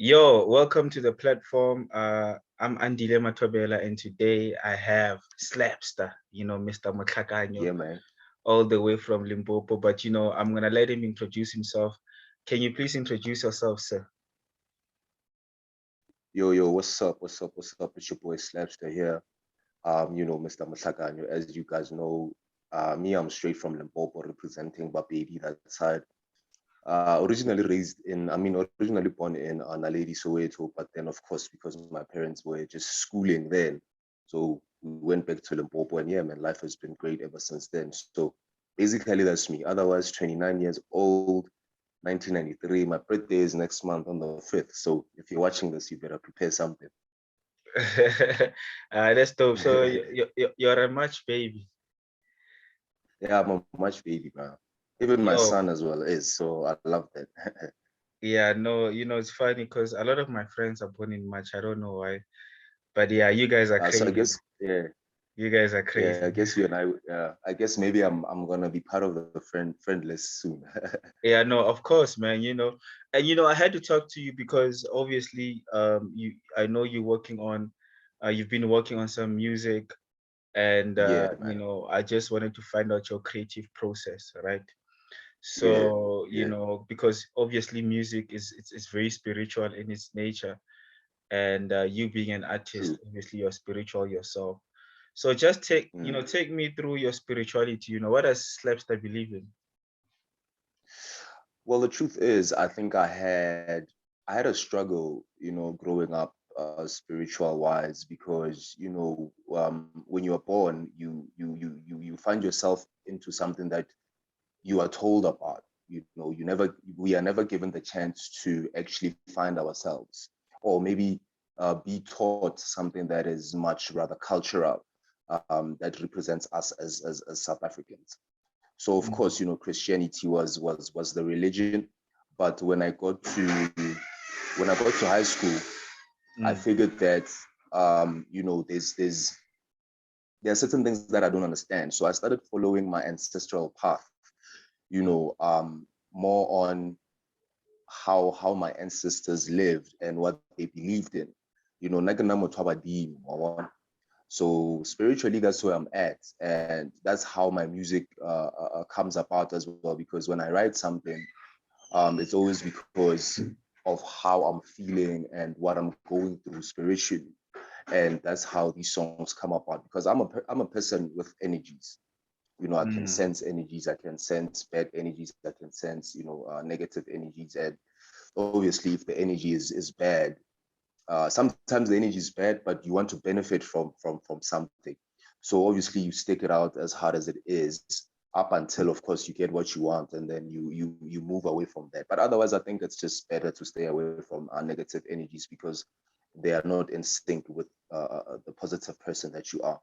Yo, welcome to the platform. I'm Andile Matobela, and today I have Slabsta, Mr. Makakanyo, Yeah, man. all the way from Limpopo. But I'm gonna let him introduce himself. Can you please introduce yourself, sir? Yo, what's up? What's up? It's your boy Slabsta here. Mr. Masakanyo. As you guys know, me, I'm straight from Limpopo, representing Baby that side. Originally born in Naledi, Soweto, but then, of course, because my parents were just schooling then, so we went back to Limpopo, and yeah, man, life has been great ever since then. So basically, that's me. Otherwise, 29 years old, 1993. My birthday is next month on the 5th. So if you're watching this, you better prepare something. That's dope. So you're a much baby. Yeah, I'm a much baby, bro. Even my Yo, son as well is. So I love that. yeah, no, it's funny because a lot of my friends are born in March. I don't know why, but yeah, you guys are So I crazy. guess, yeah, You guys are yeah, I crazy. guess you and I guess maybe I'm gonna be part of the friend list soon. Yeah, no, of course, man, and I had to talk to you because obviously, I know you've been working on some music, and Yeah, man. I just wanted to find out your creative process, right? Yeah, So, yeah, because obviously music it's very spiritual in its nature, and you being an artist, true. obviously you're spiritual yourself. So just Mm. take me through your spirituality. What does Slapster believe in? Well, the truth is, I think I had a struggle, growing up, spiritual wise, because when you are born, you find yourself into something that you are told about. We are never given the chance to actually find ourselves, or maybe be taught something that is much rather cultural, that represents us as South Africans. So of Mm, course, Christianity was the religion, but when I got to high school, I mm, figured that there are certain things that I don't understand. So I started following my ancestral path, you know, um, more on how my ancestors lived and what they believed in. So spiritually, that's where I'm at, and that's how my music comes about as well. Because when I write something, it's always because of how I'm feeling and what I'm going through spiritually, and that's how these songs come about. Because I'm a person with energies. I can mm. sense energies. I can sense bad energies. I can sense negative energies, and obviously, if the energy is bad, sometimes the energy is bad, but you want to benefit from something. So obviously you stick it out as hard as it is, up until of course you get what you want, and then you move away from that. But otherwise, I think it's just better to stay away from negative energies, because they are not in sync with the positive person that you are.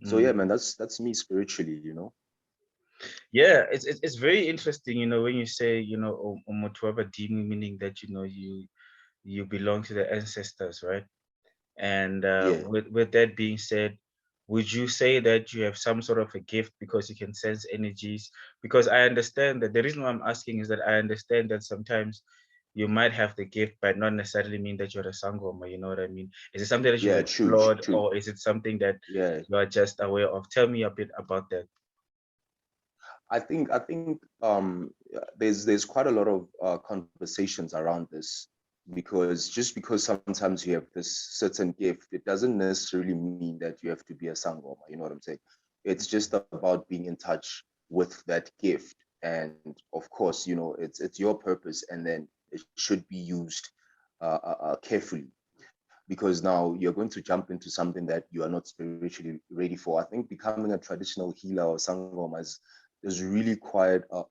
So yeah, Mm. man, that's me spiritually. Yeah, it's very interesting, when you say, Omotuaba Dini, meaning that, you belong to the ancestors, right? And Yeah. with that being said, would you say that you have some sort of a gift because you can sense energies? Because I understand that the reason why I'm asking is that I understand that sometimes you might have the gift, but not necessarily mean that you're a sangoma. You know what I mean? Is it something that you've Yeah, true, explored, true. or is it something that Yeah, you are just aware of? Tell me a bit about that. I think there's quite a lot of conversations around this, because just because sometimes you have this certain gift, it doesn't necessarily mean that you have to be a sangoma. You know what I'm saying? It's just about being in touch with that gift, and of course, it's your purpose, and then it should be used carefully, because now you're going to jump into something that you are not spiritually ready for. I think becoming a traditional healer or sangoma is really quite a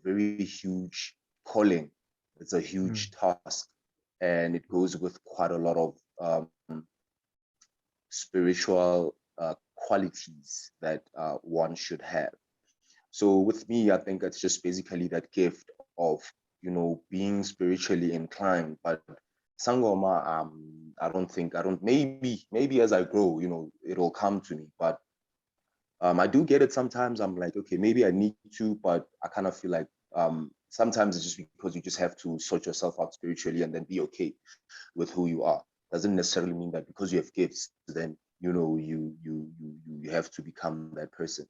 very huge calling. It's a huge Mm, task, and it goes with quite a lot of spiritual qualities that one should have. So with me, I think it's just basically that gift of being spiritually inclined. But sangoma, I don't. Maybe as I grow, it'll come to me. But I do get it sometimes. I'm like, okay, maybe I need to, but I kind of feel like sometimes it's just because you just have to sort yourself out spiritually and then be okay with who you are. Doesn't necessarily mean that because you have gifts, then you have to become that person.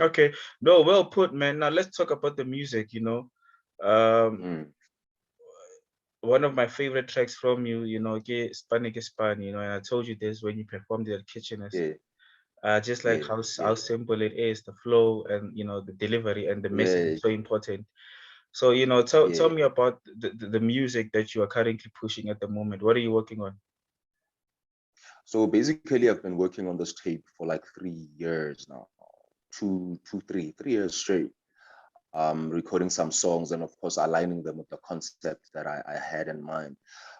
Okay, no, well put, man. Now let's talk about the music. Um, Mm, one of my favorite tracks from you, Ke Spani Ke Spani, and I told you this when you performed it at Kitcheners. yeah, Just like yeah, how yeah, simple it is, the flow and the delivery and the message yeah, is so important. So tell yeah. me about the music that you are currently pushing at the moment. What are you working on? So basically, I've been working on this tape for like 3 years now, 3 years straight. Recording some songs and of course aligning them with the concept that I had in mind.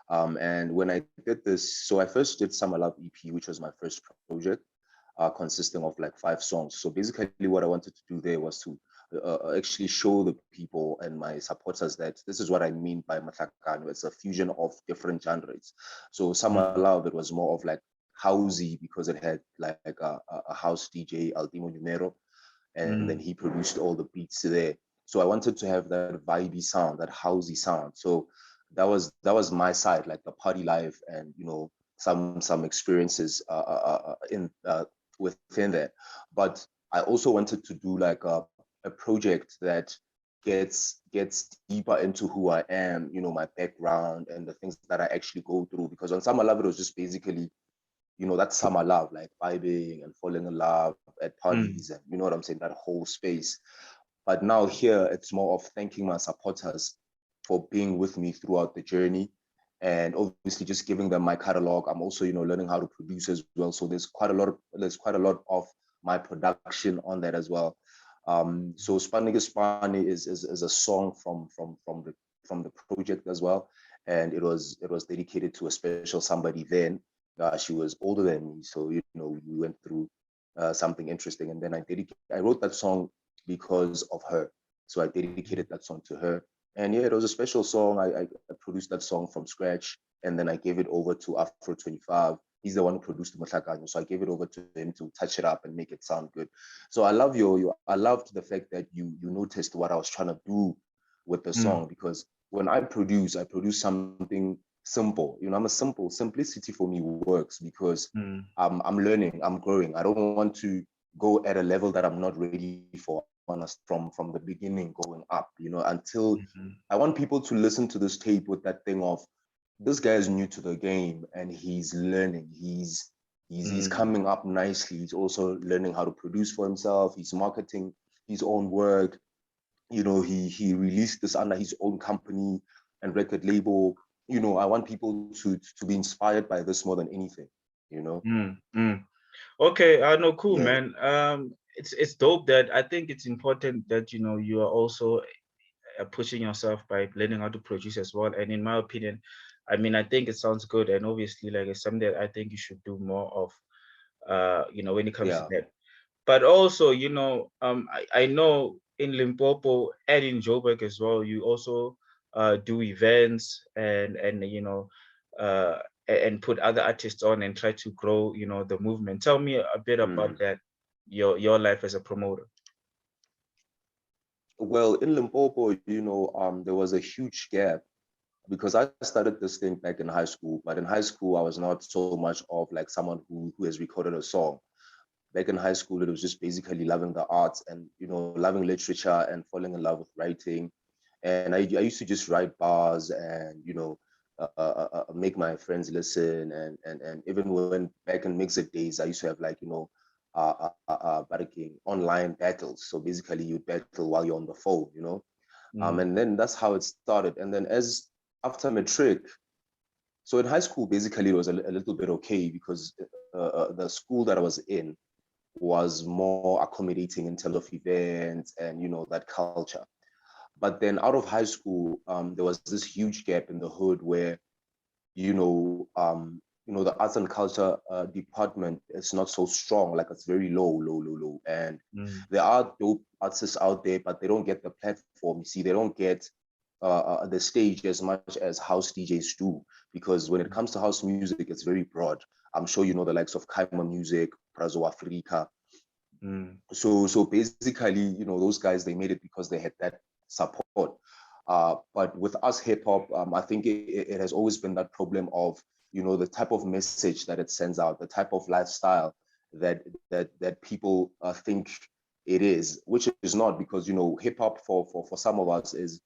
And when I did this, so I first did Summer Love EP, which was my first project, consisting of like 5 songs. So basically, what I wanted to do there was to actually show the people and my supporters that this is what I mean by Matlakano. It's a fusion of different genres. So Summer Mm, Love, it was more of like housey because it had like a house DJ, Altimo Numero, and then mm, he produced all the beats there. So I wanted to have that vibey sound, that housey sound. So that was my side, like the party life and some experiences within that. But I also wanted to do like a project that gets deeper into who I am, my background and the things that I actually go through. Because on Summer Love, it was just basically that summer love, like vibing and falling in love at mm, parties, and you know what I'm saying, that whole space. But now here, it's more of thanking my supporters for being with me throughout the journey, and obviously just giving them my catalog. I'm also, learning how to produce as well. So there's quite a lot of my production on that as well. So Spani Spani is a song from the project as well, and it was dedicated to a special somebody then. She was older than me, so we went through something interesting, and then I wrote that song because of her. So I dedicated that song to her, and yeah, it was a special song. I produced that song from scratch, and then I gave it over to Afro 25. He's the one who produced the Mutlakanyo, so I gave it over to him to touch it up and make it sound good. So I loved the fact that you noticed what I was trying to do with the mm, song, because when I produce something simple. I'm a simplicity for me works because mm, I'm learning, I'm growing. I don't want to go at a level that I'm not ready for. I want us from the beginning going up, until mhm, I want people to listen to this tape with that thing of this guy is new to the game and he's learning. He's mm, coming up nicely. He's also learning how to produce for himself. He's marketing his own work. He released this under his own company and record label. I want people to be inspired by this more than anything. you know mm. Okay, no, cool, yeah. man. It's dope that I think it's important that you are also pushing yourself by learning how to produce as well. And in my opinion, I mean, I think it sounds good, and obviously, like it's something that I think you should do more of. When it comes to Yeah. that. But also, I know in Limpopo and in Joburg as well, you also do events and uh, and put other artists on and try to grow, the movement. Tell me a bit about Mm. that, your life as a promoter. Well, in Limpopo, there was a huge gap because I started this thing back in high school. But in high school, I was not so much of like someone who has recorded a song. Back in high school, it was just basically loving the arts and loving literature and falling in love with writing. And I used to just write bars and make my friends listen, and even when back in mixed days, I used to have like online battles. So basically, you battle while you're on the phone, Mm, and then that's how it started. And then as after matric, so in high school, basically it was a little bit okay because the school that I was in was more accommodating in terms of events and that culture. But then out of high school, there was this huge gap in the hood where the arts and culture department is not so strong. Like it's very low, and mm, there are dope artists out there, but they don't get the platform. You see, they don't get the stage as much as house DJs do, because when it comes to house music, it's very broad. I'm sure you know the likes of Kaima Music, Prazo Africa. mm, So basically, those guys, they made it because they had that support. But with us hip hop, I think it has always been that problem of, you know, the type of message that it sends out, the type of lifestyle that people think it is, which is not, because, you know, hip hop for some of us is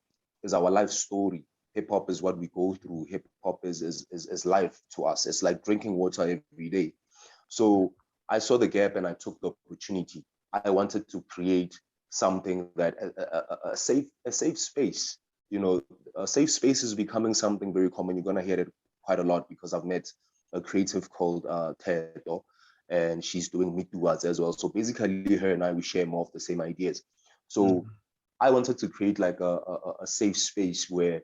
our life story. Hip hop is what we go through. Hip hop is life to us. It's like drinking water every day. So I saw the gap and I took the opportunity. I wanted to create something that a safe space. You know, a safe space is becoming something very common. You're gonna hear it quite a lot because I've met a creative called Tedo, and she's doing Meet Towards as well. So basically, her and I, we share more of the same ideas. So I wanted to create like a safe space where,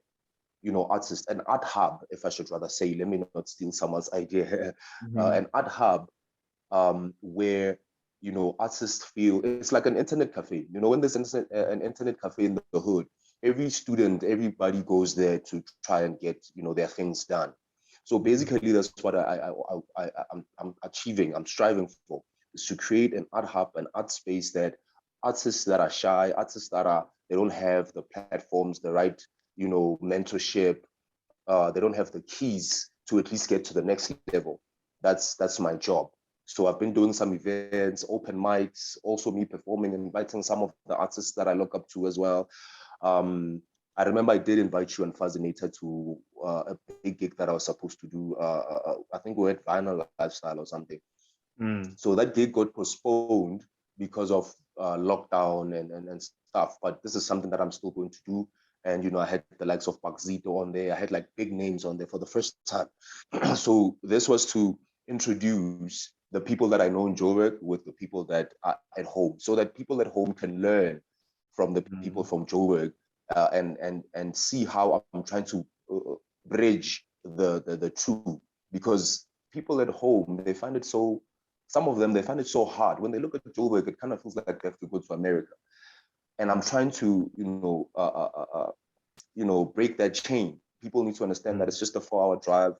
you know, artists, an art hub, if I should rather say, let me not steal someone's idea, an art hub where, you know, artists feel it's like an internet cafe. You know, when there's an internet cafe in the hood, every student, everybody goes there to try and get, you know, their things done. So basically, that's what I'm achieving, I'm striving for, is to create an art hub, an art space that artists that are shy, artists that are, they don't have the platforms, the right, you know, mentorship, they don't have the keys to at least get to the next level. That's my job. So I've been doing some events, open mics, also me performing, inviting some of the artists that I look up to as well. I remember I did invite you and Fazinator to a big gig that I was supposed to do. I think we were at Vinyl Lifestyle or something. So that gig got postponed because of lockdown and stuff. But this is something that I'm still going to do. And, you know, I had the likes of Baxito on there. I had like big names on there for the first time. So this was to introduce the people that I know in Joburg with the people that are at home, so that people at home can learn from the people from Joburg, and see how I'm trying to bridge the two, because people at home, they find it so, some of them, they find it so hard. When they look at Joburg, it kind of feels like they have to go to America. And I'm trying to, break that chain. People need to understand that it's just a 4-hour drive.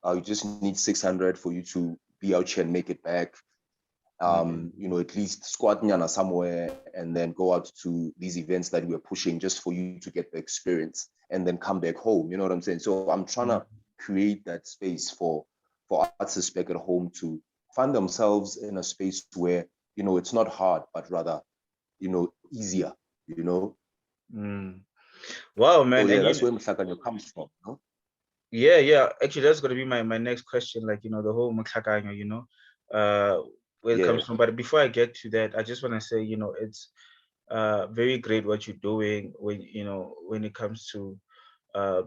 You just need 600 for you to be out here and make it back. At least squat nyana somewhere and then go out to these events that we're pushing just for you to get the experience and then come back home. You know what I'm saying? So I'm trying to create that space for artists back at home to find themselves in a space where, you know, it's not hard, but rather, you know, easier, you know? Wow, man. So yeah, And that's where Mhlakanya comes from. Huh? yeah. Actually, that's gonna be my next question. Like, you know, the whole Mhlakanya, you know, where it comes from. But before I get to that, I just want to say, you know, it's very great what you're doing when it comes to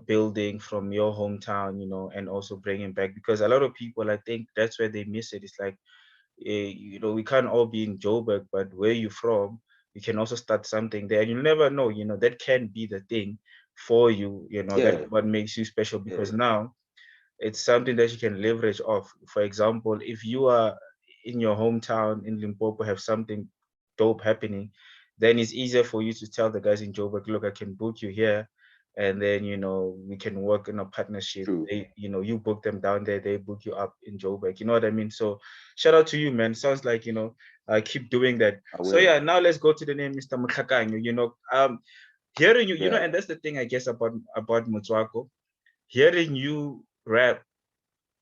building from your hometown, you know, and also bringing back, because a lot of people, I think that's where they miss it. It's like, you know, we can't all be in Joburg, but where you from, you can also start something there. And you'll never know, you know, that can be the thing for you, you know, that what makes you special, because now it's something that you can leverage off. For example, if you are in your hometown in Limpopo, have something dope happening, then it's easier for you to tell the guys in Joburg, look, I can book you here, and then, you know, we can work in a partnership. True. They, you know, you book them down there, they book you up in Joburg. You know what I mean? So shout out to you, man. Sounds like, you know, keep doing that. So yeah, now let's go to the name, Mr. Mhlakanya. You know, hearing you, you know, and that's the thing, I guess, about Motswako. Hearing you rap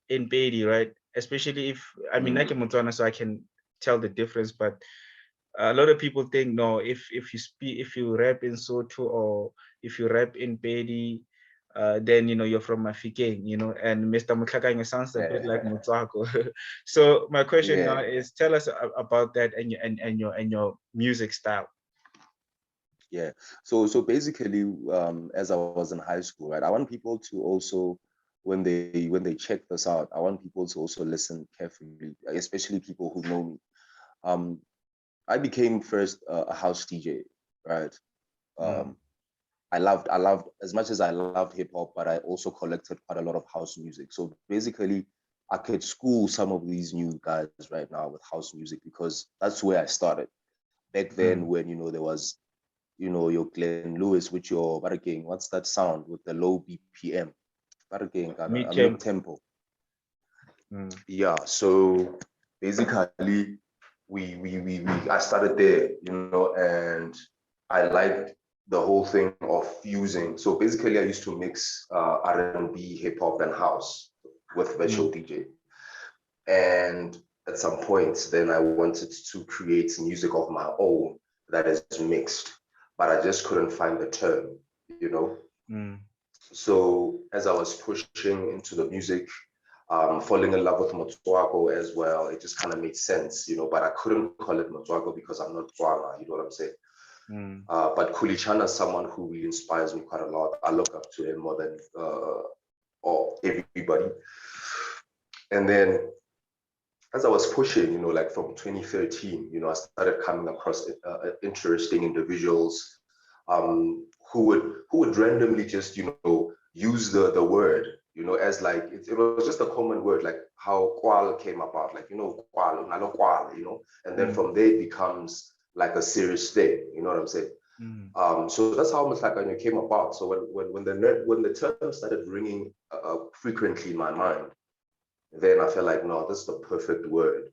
in Pedi, right? Especially if, I mean, like in Motswana, so I can tell the difference. But a lot of people think, no, if you rap in Sotho or if you rap in Pedi, then, you know, you're from Mafikeng, you know. And Mr. Mhlakanya sounds a bit like Motswako. So my question now is, tell us about that and your music style. Yeah. So basically, as I was in high school, right, I want people to also, when they check this out, I want people to also listen carefully, especially people who know me. I became first a house DJ, right? I loved, as much as I loved hip hop, but I also collected quite a lot of house music. So basically, I could school some of these new guys right now with house music, because that's where I started. Back then, when, you know, there was, you know, your Glenn Lewis with your barking, what's that sound with the low BPM? Barking, mid tempo. Yeah. So basically, we I started there, you know, and I liked the whole thing of fusing. So basically, I used to mix R&B, hip hop, and house with virtual DJ. And at some point, then I wanted to create music of my own that is mixed, but I just couldn't find the term, you know. So as I was pushing into the music, falling in love with Motswako as well, it just kind of made sense, you know, but I couldn't call it Motswako because I'm not Tswana, you know what I'm saying? But Kulichana is someone who really inspires me quite a lot. I look up to him more than or everybody. And then as I was pushing, you know, like from 2013, you know, I started coming across interesting individuals who would randomly just, you know, use the word, you know, as like it was just a common word, like how kwal came about, like, you know, kwal, unalo kwal, you know, and then from there it becomes like a serious thing, you know what I'm saying? So that's how Matlakanya came about. So when the term started ringing frequently in my mind, then I felt like, no, this is the perfect word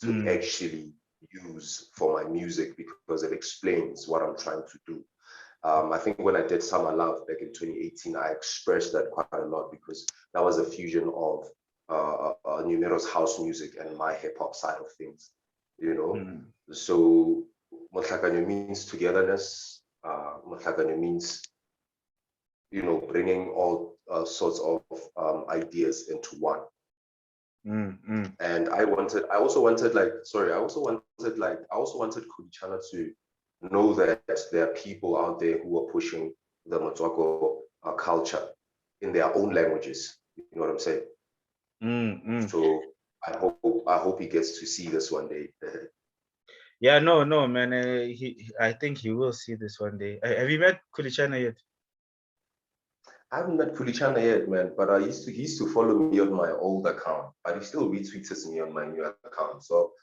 to actually use for my music because it explains what I'm trying to do. I think when I did Summer Love back in 2018, I expressed that quite a lot because that was a fusion of Numero's house music and my hip hop side of things, you know. So Motlakanya means togetherness. Motlakanya means, you know, bringing all sorts of ideas into one. And I also wanted Kulichana to know that there are people out there who are pushing the Motswako culture in their own languages. You know what I'm saying? So I hope he gets to see this one day. Yeah, no, man. I think he will see this one day. Have you met Kulichana yet? I haven't met Kulichana yet, man, but he used to follow me on my old account, but he still retweets me on my new account. So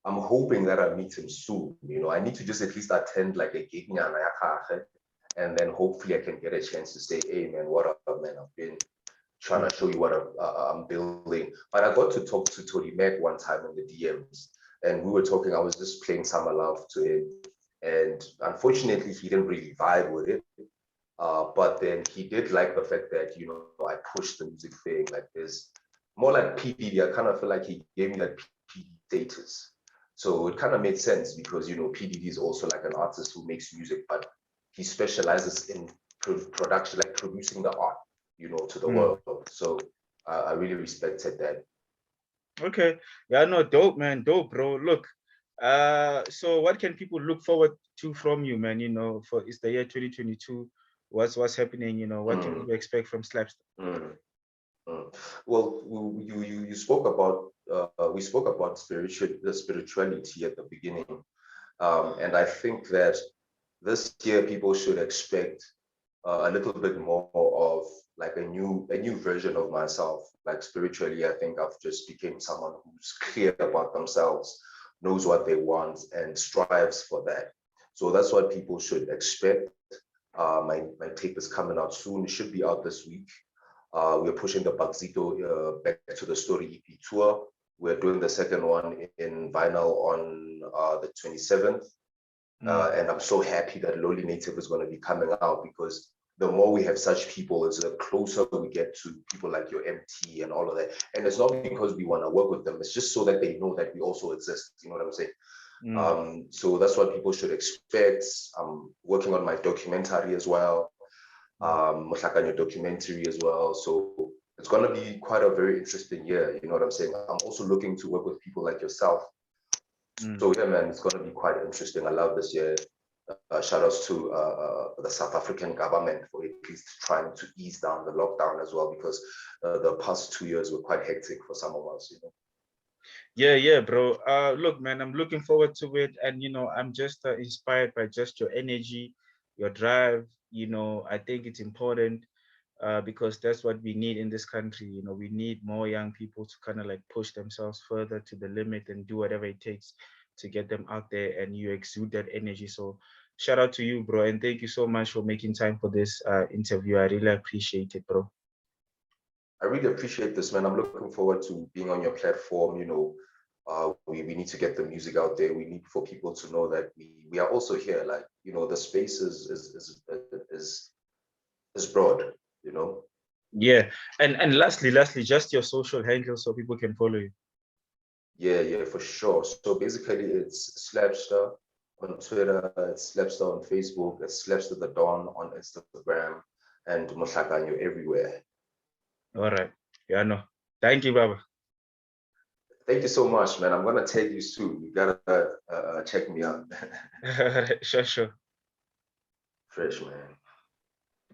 I'm hoping that I meet him soon. You know, I need to just at least attend like a gig, and then hopefully I can get a chance to say, hey, man, what up, man? I've been trying to show you what I'm building. But I got to talk to Tony Mac one time in the DMs, and we were talking. I was just playing Summer Love to him, and unfortunately, he didn't really vibe with it. But then he did like the fact that, you know, I pushed the music thing. Like there's more like PDD. I kind of feel like he gave me that PDD status. So it kind of made sense because, you know, PDD is also like an artist who makes music, but he specializes in production, like producing the art, you know, to the world. So I really respected that. Okay. Yeah, no, dope, man. Dope, bro. Look, so what can people look forward to from you, man? You know, for it's the year 2022. What's happening? You know, what can people expect from Slabsta? Well, you spoke about we spoke about spirituality at the beginning, and I think that this year people should expect a little bit more of like a new version of myself. Like spiritually, I think I've just became someone who's clear about themselves, knows what they want, and strives for that. So that's what people should expect. My tape is coming out soon. It should be out this week. We're pushing the Bagzito Back to the Story EP tour. We're doing the second one in vinyl on the 27th. And I'm so happy that Lowly Native is going to be coming out because the more we have such people, it's the closer we get to people like your MT and all of that. And it's not because we want to work with them. It's just so that they know that we also exist. You know what I'm saying? So that's what people should expect. I'm working on my documentary as well. Motlakanya documentary as well. So it's going to be quite a very interesting year. You know what I'm saying? I'm also looking to work with people like yourself. So yeah, man, it's going to be quite interesting. I love this year. Shout outs to the South African government for at least trying to ease down the lockdown as well, because the past 2 years were quite hectic for some of us, you know. Yeah, bro. Look, man, I'm looking forward to it, and you know, I'm just inspired by just your energy, your drive. You know, I think it's important because that's what we need in this country. You know, we need more young people to kind of like push themselves further to the limit and do whatever it takes to get them out there, and you exude that energy. So shout out to you, bro, and thank you so much for making time for this interview. I really appreciate it, bro. I really appreciate this, man. I'm looking forward to being on your platform, you know, We need to get the music out there. We need for people to know that we are also here. Like, you know, the space is broad, you know. Yeah. And lastly, just your social handles so people can follow you. Yeah, for sure. So basically it's Slabsta on Twitter, it's Slabsta on Facebook, it's Slabsta the Dawn on Instagram, and Mohlakanyo everywhere. All right. Yeah, no. Thank you, Baba. Thank you so much, man. I'm gonna tag you soon. You gotta check me out. Sure, sure. Fresh, man.